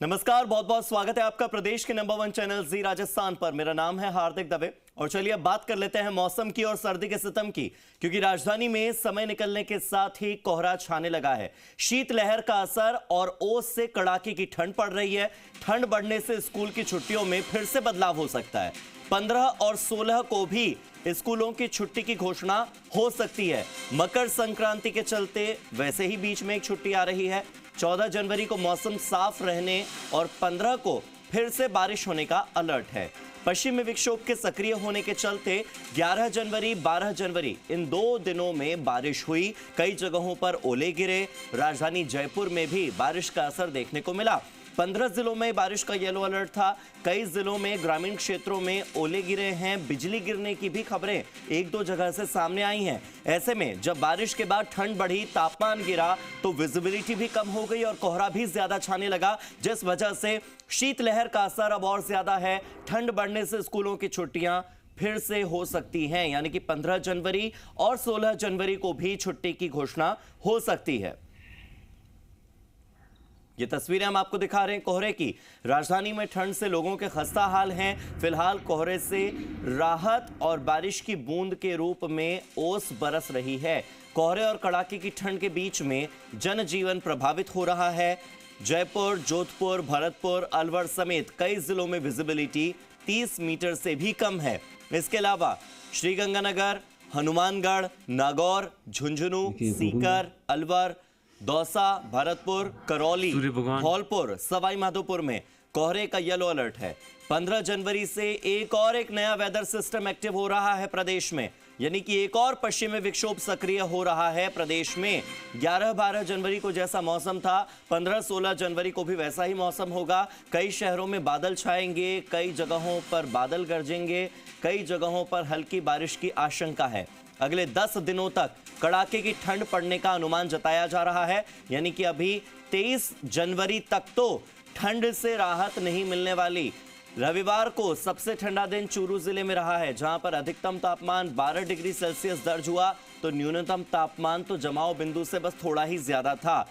नमस्कार, बहुत बहुत स्वागत है आपका प्रदेश के नंबर 1 चैनल जी राजस्थान पर। मेरा नाम है हार्दिक दवे और चलिए अब बात कर लेते हैं मौसम की और सर्दी के सितम की, क्योंकि राजधानी में समय निकलने के साथ ही कोहरा छाने लगा है। शीतलहर का असर और ओस से कड़ाके की ठंड पड़ रही है। ठंड बढ़ने से स्कूल की छुट्टियों में फिर से बदलाव हो सकता है। 15 और 16 को भी स्कूलों की छुट्टी की घोषणा हो सकती है। मकर संक्रांति के चलते वैसे ही बीच में एक छुट्टी आ रही है। 14 जनवरी को मौसम साफ रहने और 15 को फिर से बारिश होने का अलर्ट है। पश्चिमी विक्षोभ के सक्रिय होने के चलते 11 जनवरी 12 जनवरी इन 2 दिनों में बारिश हुई। कई जगहों पर ओले गिरे। राजधानी जयपुर में भी बारिश का असर देखने को मिला। 15 जिलों में बारिश का येलो अलर्ट था। कई जिलों में ग्रामीण क्षेत्रों में ओले गिरे हैं। बिजली गिरने की भी खबरें 1-2 जगह से सामने आई हैं। ऐसे में जब बारिश के बाद ठंड बढ़ी, तापमान गिरा, तो विजिबिलिटी भी कम हो गई और कोहरा भी ज्यादा छाने लगा, जिस वजह से शीतलहर का असर अब और ज्यादा है। ठंड बढ़ने से स्कूलों की छुट्टियां फिर से हो सकती हैं, यानी कि 15 जनवरी और 16 जनवरी को भी छुट्टी की घोषणा हो सकती है। ये तस्वीरें हम आपको दिखा रहे हैं कोहरे की। राजधानी में ठंड से लोगों के खस्ता हाल हैं। फिलहाल कोहरे से राहत और बारिश की बूंद के रूप में ओस बरस रही है। कोहरे और कड़ाके की ठंड के बीच में जनजीवन प्रभावित हो रहा है। जयपुर, जोधपुर, भरतपुर, अलवर समेत कई जिलों में विजिबिलिटी 30 मीटर से भी कम है। इसके अलावा श्रीगंगानगर, हनुमानगढ़, नागौर, झुंझुनू, सीकर, अलवर, दौसा, भरतपुर, करौली, धौलपुर, सवाई माधोपुर में कोहरे का येलो अलर्ट है। 15 जनवरी से एक नया वेदर सिस्टम एक्टिव हो रहा है प्रदेश में, यानी कि एक और पश्चिमी विक्षोभ सक्रिय हो रहा है प्रदेश में। 11-12 जनवरी को जैसा मौसम था, 15-16 जनवरी को भी वैसा ही मौसम होगा। कई शहरों में बादल छाएंगे, कई जगहों पर बादल गरजेंगे, कई जगहों पर हल्की बारिश की आशंका है। अगले 10 दिनों तक कड़ाके की ठंड पड़ने का अनुमान जताया जा रहा है, यानी कि अभी 23 जनवरी तक तो ठंड से राहत नहीं मिलने वाली। रविवार को सबसे ठंडा दिन चूरू जिले में रहा है, जहां पर अधिकतम तापमान 12 डिग्री सेल्सियस दर्ज हुआ, तो न्यूनतम तापमान तो जमाव बिंदु से बस थोड़ा ही ज्यादा था।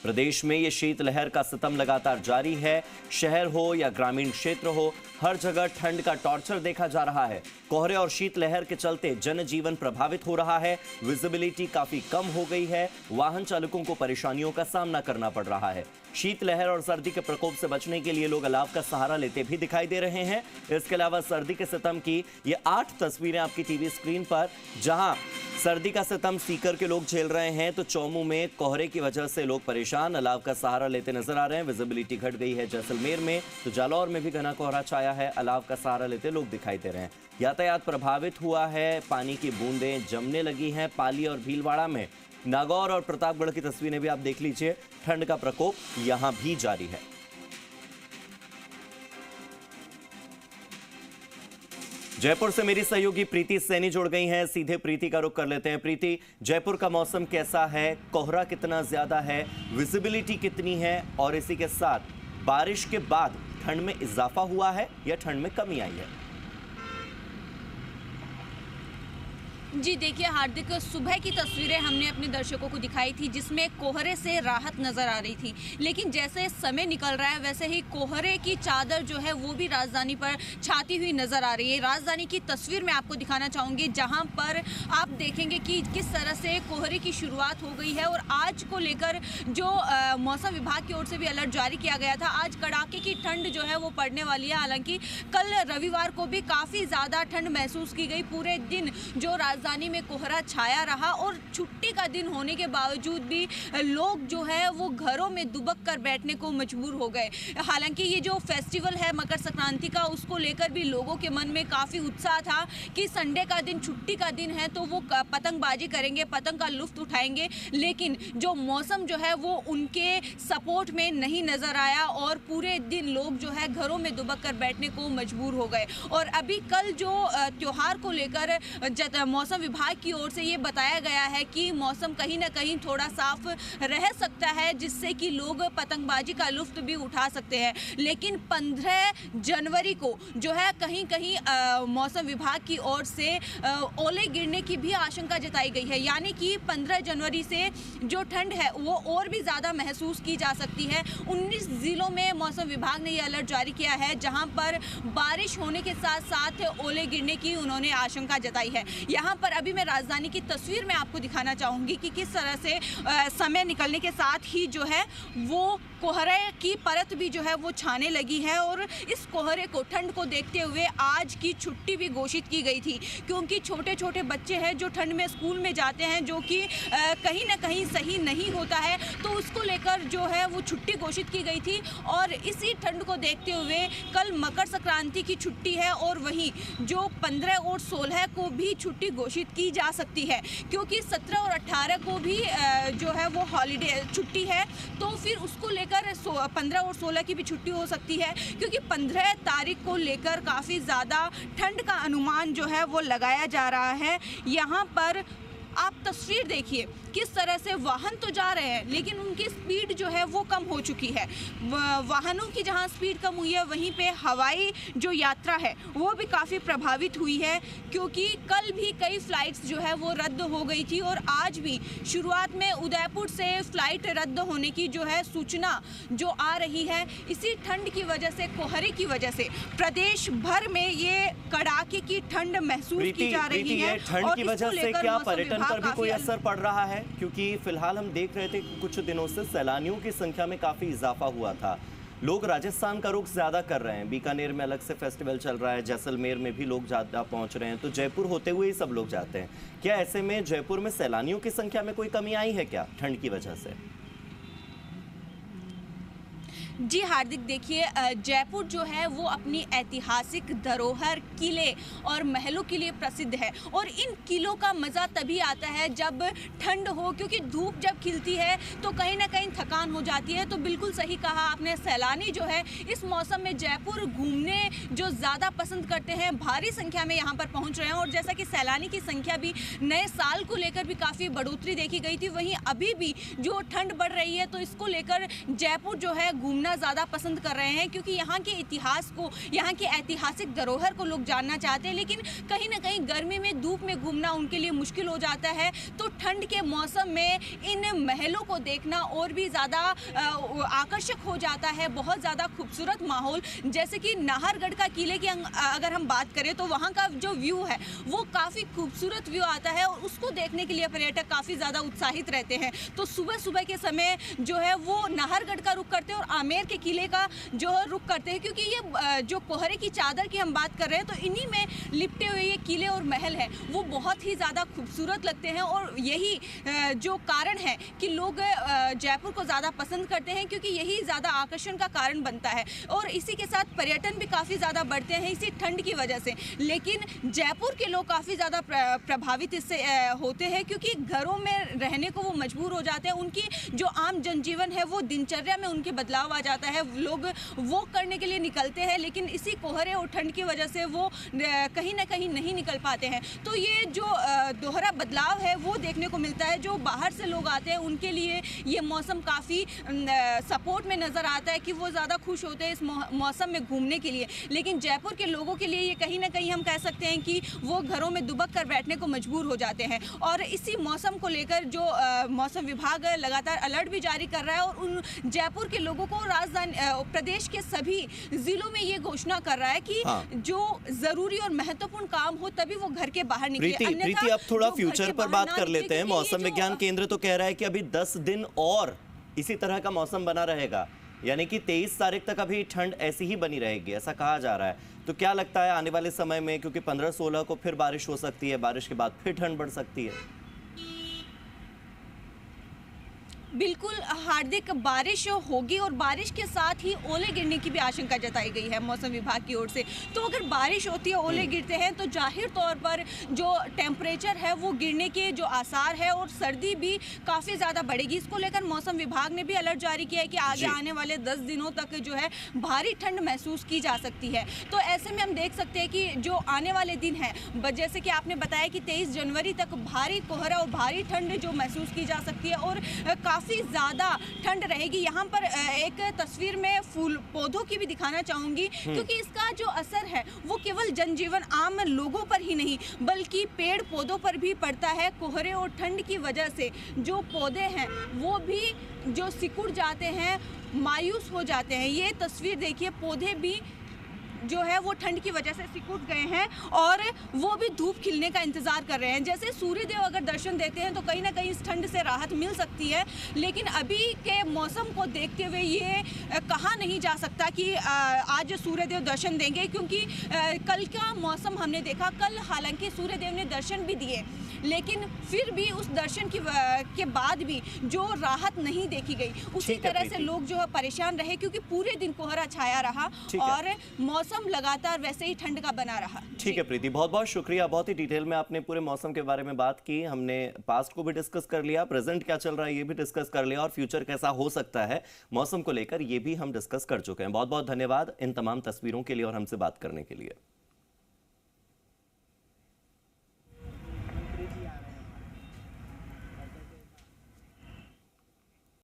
प्रदेश में ये शीतलहर का सितम लगातार जारी है। शहर हो या ग्रामीण क्षेत्र हो, हर जगह ठंड का टॉर्चर देखा जा रहा है। कोहरे और शीतलहर के चलते जनजीवन प्रभावित हो रहा है। विजिबिलिटी काफी कम हो गई है। वाहन चालकों को परेशानियों का सामना करना पड़ रहा है। शीतलहर और सर्दी के प्रकोप से बचने के लिए लोग अलाव का सहारा लेते भी दिखाई दे रहे हैं। इसके अलावा सर्दी के सितम की ये 8 तस्वीरें आपकी टीवी स्क्रीन पर, जहां सर्दी का सितम सीकर के लोग झेल रहे हैं, तो चौमू में कोहरे की वजह से लोग परेशान, अलाव का सहारा लेते नजर आ रहे हैं। विजिबिलिटी घट गई है जैसलमेर में, तो जालौर में भी घना कोहरा छाया है, अलाव का सहारा लेते लोग दिखाई दे रहे हैं। यातायात प्रभावित हुआ है, पानी की बूंदें जमने लगी हैं पाली और भीलवाड़ा में। नागौर और प्रतापगढ़ की तस्वीरें भी आप देख लीजिए। ठंड का प्रकोप यहां भी जारी है। जयपुर से मेरी सहयोगी प्रीति सैनी जुड़ गई हैं। सीधे प्रीति का रुख कर लेते हैं। प्रीति, जयपुर का मौसम कैसा है? कोहरा कितना ज्यादा है? विजिबिलिटी कितनी है? और इसी के साथ बारिश के बाद ठंड में इजाफा हुआ है या ठंड में कमी आई है? जी देखिए हार्दिक, सुबह की तस्वीरें हमने अपने दर्शकों को दिखाई थी, जिसमें कोहरे से राहत नज़र आ रही थी। लेकिन जैसे समय निकल रहा है, वैसे ही कोहरे की चादर जो है वो भी राजधानी पर छाती हुई नज़र आ रही है। राजधानी की तस्वीर मैं आपको दिखाना चाहूँगी, जहाँ पर आप देखेंगे कि किस तरह से कोहरे की शुरुआत हो गई है। और आज को लेकर जो मौसम विभाग की ओर से भी अलर्ट जारी किया गया था। आज कड़ाके की ठंड जो है वो पड़ने वाली है। हालांकि कल रविवार को भी काफ़ी ज़्यादा ठंड महसूस की गई। पूरे दिन जो राजधानी में कोहरा छाया रहा और छुट्टी का दिन होने के बावजूद भी लोग जो है वो घरों में दुबक कर बैठने को मजबूर हो गए। हालांकि ये जो फेस्टिवल है मकर संक्रांति का, उसको लेकर भी लोगों के मन में काफ़ी उत्साह था कि संडे का दिन, छुट्टी का दिन है, तो वो पतंगबाजी करेंगे, पतंग का लुत्फ उठाएंगे। लेकिन जो मौसम जो है वो उनके सपोर्ट में नहीं नज़र आया और पूरे दिन लोग जो है घरों में दुबक कर बैठने को मजबूर हो गए। और अभी कल जो त्यौहार को लेकर मौसम विभाग की ओर से ये बताया गया है कि मौसम कहीं ना कहीं थोड़ा साफ रह सकता है, जिससे कि लोग पतंगबाजी का लुत्फ भी उठा सकते हैं। लेकिन 15 जनवरी को जो है कहीं कहीं मौसम विभाग की ओर से ओले गिरने की भी आशंका जताई गई है, यानी कि 15 जनवरी से जो ठंड है वो और भी ज़्यादा महसूस की जा सकती है। 19 ज़िलों में मौसम विभाग ने ये अलर्ट जारी किया है, जहां पर बारिश होने के साथ साथ ओले गिरने की उन्होंने आशंका जताई है। यहाँ पर अभी मैं राजधानी की तस्वीर में आपको दिखाना चाहूँगी कि किस तरह से समय निकलने के साथ ही जो है वो कोहरे की परत भी जो है वो छाने लगी है, और इस कोहरे को, ठंड को देखते हुए आज की छुट्टी भी घोषित की गई थी, क्योंकि छोटे छोटे बच्चे हैं जो ठंड में स्कूल में जाते हैं, जो कि कहीं ना कहीं सही नहीं होता है, तो उसको लेकर जो है वो छुट्टी घोषित की गई थी। और इसी ठंड को देखते हुए कल मकर संक्रांति की छुट्टी है, और वहीं जो 15 और 16 को भी छुट्टी घोषित की जा सकती है, क्योंकि 17 और 18 को भी जो है वो हॉलीडे छुट्टी है, तो फिर उसको लेकर 15 और 16 की भी छुट्टी हो सकती है, क्योंकि 15 तारीख को लेकर काफ़ी ज़्यादा ठंड का अनुमान जो है वो लगाया जा रहा है। यहाँ पर आप तस्वीर देखिए किस तरह से वाहन तो जा रहे हैं, लेकिन उनकी स्पीड जो है वो कम हो चुकी है। वाहनों की जहां स्पीड कम हुई है, वहीं पे हवाई जो यात्रा है वो भी काफ़ी प्रभावित हुई है, क्योंकि कल भी कई फ़्लाइट्स जो है वो रद्द हो गई थी, और आज भी शुरुआत में उदयपुर से फ़्लाइट रद्द होने की जो है सूचना जो आ रही है। इसी ठंड की वजह से, कोहरे की वजह से प्रदेश भर में ये कड़ाके की ठंड महसूस की जा रही है। ठंड की वजह से क्या पर्यटन पर भी कोई असर पड़ रहा है? क्योंकि फिलहाल हम देख रहे थे कि कुछ दिनों से सैलानियों की संख्या में काफी इजाफा हुआ था। लोग राजस्थान का रुख ज्यादा कर रहे हैं, बीकानेर में अलग से फेस्टिवल चल रहा है, जैसलमेर में भी लोग ज्यादा पहुंच रहे हैं, तो जयपुर होते हुए ही सब लोग जाते हैं। क्या ऐसे में जयपुर में सैलानियों की संख्या में कोई कमी आई है क्या ठंड की वजह से? जी हार्दिक, देखिए जयपुर जो है वो अपनी ऐतिहासिक धरोहर, किले और महलों के लिए प्रसिद्ध है, और इन किलों का मज़ा तभी आता है जब ठंड हो, क्योंकि धूप जब खिलती है तो कहीं ना कहीं थकान हो जाती है। तो बिल्कुल सही कहा आपने, सैलानी जो है इस मौसम में जयपुर घूमने जो ज़्यादा पसंद करते हैं, भारी संख्या में यहाँ पर पहुँच रहे हैं। और जैसा कि सैलानी की संख्या भी नए साल को लेकर भी काफ़ी बढ़ोतरी देखी गई थी, वहीं अभी भी जो ठंड बढ़ रही है तो इसको लेकर जयपुर जो है घूमना ज़्यादा पसंद कर रहे हैं, क्योंकि यहाँ के इतिहास को, यहाँ की ऐतिहासिक धरोहर को लोग जानना चाहते हैं। लेकिन कहीं ना कहीं गर्मी में, धूप में घूमना उनके लिए मुश्किल हो जाता है, तो ठंड के मौसम में इन महलों को देखना और भी ज़्यादा आकर्षक हो जाता है। बहुत ज़्यादा खूबसूरत माहौल, जैसे कि नाहरगढ़ का किले की अगर हम बात करें तो वहाँ का जो व्यू है वो काफ़ी खूबसूरत व्यू आता है, और उसको देखने के लिए पर्यटक काफ़ी ज़्यादा उत्साहित रहते हैं। तो सुबह सुबह के समय जो है वो नाहरगढ़ का रुख करते हैं और आमेर के किले का जो रुख करते हैं, क्योंकि ये जो कोहरे की चादर की हम बात कर रहे हैं तो इन्हीं में लिपटे हुए ये किले और महल है वो बहुत ही ज़्यादा खूबसूरत लगते हैं, और यही जो कारण है कि लोग जयपुर को ज़्यादा पसंद करते हैं, क्योंकि यही ज़्यादा आकर्षण का कारण बनता है। और इसी के साथ पर्यटन भी काफ़ी ज़्यादा बढ़ते हैं इसी ठंड की वजह से। लेकिन जयपुर के लोग काफ़ी ज़्यादा प्रभावित इससे होते हैं, क्योंकि घरों में रहने को वो मजबूर हो जाते हैं। उनकी जो आम जनजीवन है वो दिनचर्या में उनके बदलाव आ जाता है, लोग वॉक करने के लिए निकलते हैं, लेकिन इसी कोहरे और ठंड की वजह से वो कहीं ना कहीं नहीं निकल पाते हैं। तो ये जो दोहरा बदलाव है वो देखने को मिलता है। जो बाहर से लोग आते हैं उनके लिए ये मौसम काफ़ी सपोर्ट में नज़र आता है, कि वो ज़्यादा खुश होते हैं इस मौसम में घूमने के लिए। लेकिन जयपुर के लोगों के लिए ये कहीं ना कहीं हम कह सकते हैं कि वो घरों में दुबक कर बैठने को मजबूर हो जाते हैं। और इसी मौसम को लेकर जो मौसम विभाग लगातार अलर्ट भी जारी कर रहा है, और उन जयपुर के लोगों को राजधानी प्रदेश के सभी जिलों में ये घोषणा कर रहा है कि जो जरूरी और महत्वपूर्ण काम हो तभी वो घर के बाहर निकले। प्रीति, अब थोड़ा फ्यूचर पर बात कर लेते हैं। मौसम विज्ञान केंद्र तो कह रहा है कि अभी 10 दिन और इसी तरह का मौसम बना रहेगा, यानी कि 23 तारीख तक अभी ठंड ऐसी ही बनी रहेगी, ऐसा कहा जा रहा है। तो क्या लगता है आने वाले समय में, क्योंकि 15-16 को फिर बारिश हो सकती है, बारिश के बाद फिर ठंड बढ़ सकती है? बिल्कुल हार्दिक, बारिश होगी और बारिश के साथ ही ओले गिरने की भी आशंका जताई गई है मौसम विभाग की ओर से। तो अगर बारिश होती है, ओले गिरते हैं, तो जाहिर तौर पर जो टेम्परेचर है वो गिरने के जो आसार है, और सर्दी भी काफ़ी ज़्यादा बढ़ेगी। इसको लेकर मौसम विभाग ने भी अलर्ट जारी किया है कि आगे आने वाले 10 दिनों तक जो है भारी ठंड महसूस की जा सकती है। तो ऐसे में हम देख सकते हैं कि जो आने वाले दिन हैं, जैसे कि आपने बताया कि 23 जनवरी तक भारी कोहरा और भारी ठंड जो महसूस की जा सकती है, और काफ़ी ज़्यादा ठंड रहेगी। यहाँ पर एक तस्वीर में फूल पौधों की भी दिखाना चाहूँगी, क्योंकि इसका जो असर है वो केवल जनजीवन आम लोगों पर ही नहीं बल्कि पेड़ पौधों पर भी पड़ता है। कोहरे और ठंड की वजह से जो पौधे हैं वो भी जो सिकुड़ जाते हैं, मायूस हो जाते हैं। ये तस्वीर देखिए, पौधे भी जो है वो ठंड की वजह से सिकुड़ गए हैं और वो भी धूप खिलने का इंतज़ार कर रहे हैं। जैसे सूर्यदेव अगर दर्शन देते हैं तो कहीं ना कहीं इस ठंड से राहत मिल सकती है, लेकिन अभी के मौसम को देखते हुए ये कहा नहीं जा सकता कि आज सूर्यदेव दर्शन देंगे, क्योंकि कल का मौसम हमने देखा। कल हालांकि सूर्यदेव ने दर्शन भी दिए, लेकिन फिर भी उस दर्शन के बाद भी जो राहत नहीं देखी गई, उसी तरह से लोग जो है परेशान रहे, क्योंकि पूरे दिन कोहरा छाया रहा और मौसम लगातार वैसे ही ठंड का बना रहा। ठीक है प्रीति, बहुत बहुत शुक्रिया। बहुत ही डिटेल में आपने पूरे मौसम के बारे में बात की। हमने पास्ट को भी डिस्कस कर लिया, प्रेजेंट क्या चल रहा है ये भी डिस्कस कर लिया, और फ्यूचर कैसा हो सकता है मौसम को लेकर ये भी हम डिस्कस कर चुके हैं। बहुत बहुत धन्यवाद इन तमाम तस्वीरों के लिए और हमसे बात करने के लिए।